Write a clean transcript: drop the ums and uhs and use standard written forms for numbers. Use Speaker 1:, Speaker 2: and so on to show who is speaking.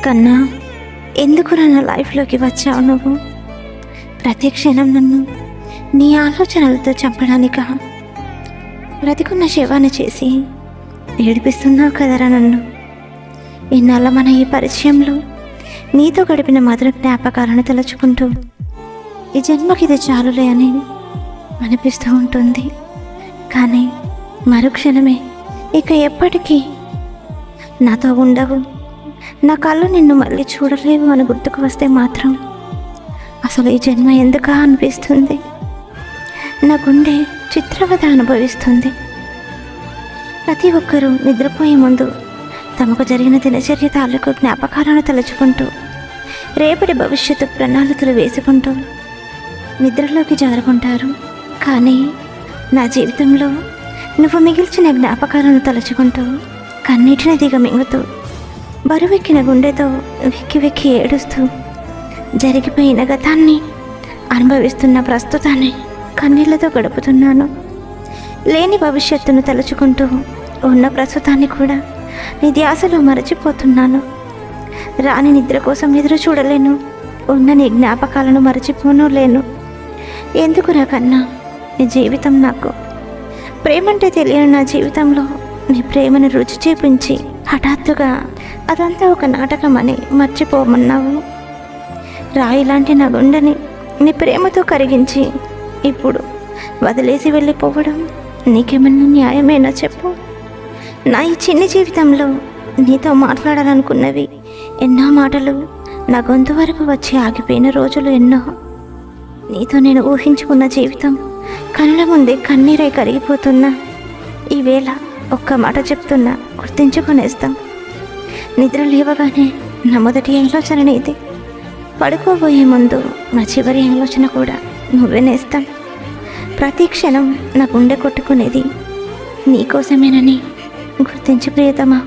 Speaker 1: కన్నా, ఎందుకు నా లైఫ్లోకి వచ్చావు నువ్వు? ప్రతి క్షణం నన్ను నీ ఆలోచనలతో చంపడానికా? బ్రతికున్న శవాన్ని చేసి ఏడిపిస్తున్నావు కదరా నన్ను. ఇన్నాళ్ళ మన ఈ పరిచయంలో నీతో గడిపిన మధుర జ్ఞాపకాలను తలుచుకుంటూ ఈ జన్మకి ఇది చాలులే అని అనిపిస్తూ ఉంటుంది. కానీ మరుక్షణమే ఇక ఎప్పటికీ నాతో ఉండవు, నా కళ్ళు నిన్ను మళ్ళీ చూడలేవు అని గుర్తుకు వస్తే మాత్రం అసలు ఈ జన్మ ఎందుకా అనిపిస్తుంది. నా గుండె చిత్రవద అనుభవిస్తుంది. ప్రతి ఒక్కరూ నిద్రపోయే ముందు తమకు జరిగిన దినచర్య తాలూకు జ్ఞాపకాలను తలుచుకుంటూ రేపటి భవిష్యత్తు ప్రణాళికలు వేసుకుంటూ నిద్రలోకి జారుకుంటారు. కానీ నా జీవితంలో నువ్వు మిగిల్చిన జ్ఞాపకాలను తలుచుకుంటూ కన్నీటిని దిగమింగుతూ బరువెక్కిన గుండెతో వెక్కి వెక్కి ఏడుస్తూ జరిగిపోయిన గతాన్ని అనుభవిస్తున్న ప్రస్తుతాన్ని కన్నీళ్లతో గడుపుతున్నాను. లేని భవిష్యత్తును తలుచుకుంటూ ఉన్న ప్రస్తుతాన్ని కూడా నీ ధ్యాసలో మరచిపోతున్నాను. రాని నిద్ర కోసం ఎదురు చూడలేను, ఉన్న నీ జ్ఞాపకాలను మరచిపోను లేను. ఎందుకురా కన్నా నీ జీవితం నాకు? ప్రేమంటే తెలియని నా జీవితంలో నీ ప్రేమను రుచి చేపించి హఠాత్తుగా అదంతా ఒక నాటకం అని మర్చిపోమన్నావు. రాయిలాంటి నా గుండెని నీ ప్రేమతో కరిగించి ఇప్పుడు వదిలేసి వెళ్ళిపోవడం నీకేమన్నా న్యాయమేనా చెప్పు? నా ఈ చిన్ని జీవితంలో నీతో మాట్లాడాలనుకున్నవి ఎన్నో మాటలు నా గొంతు వరకు వచ్చి ఆగిపోయిన రోజులు ఎన్నో. నీతో నేను ఊహించుకున్న జీవితం కళ్ళ ముందే కన్నీరై కరిగిపోతున్నా. ఈవేళ ఒక్క మాట చెప్తున్నా, గుర్తించుకునేస్తాం. నిద్ర లేవగానే నా మొదటి ఆలోచన నీది, పడుకోబోయే ముందు నా చివరి ఆలోచన కూడా నువ్వే నేస్తాం. ప్రతి క్షణం నా గుండె కొట్టుకునేది నీకోసమేనని గుర్తించు ప్రియతమా.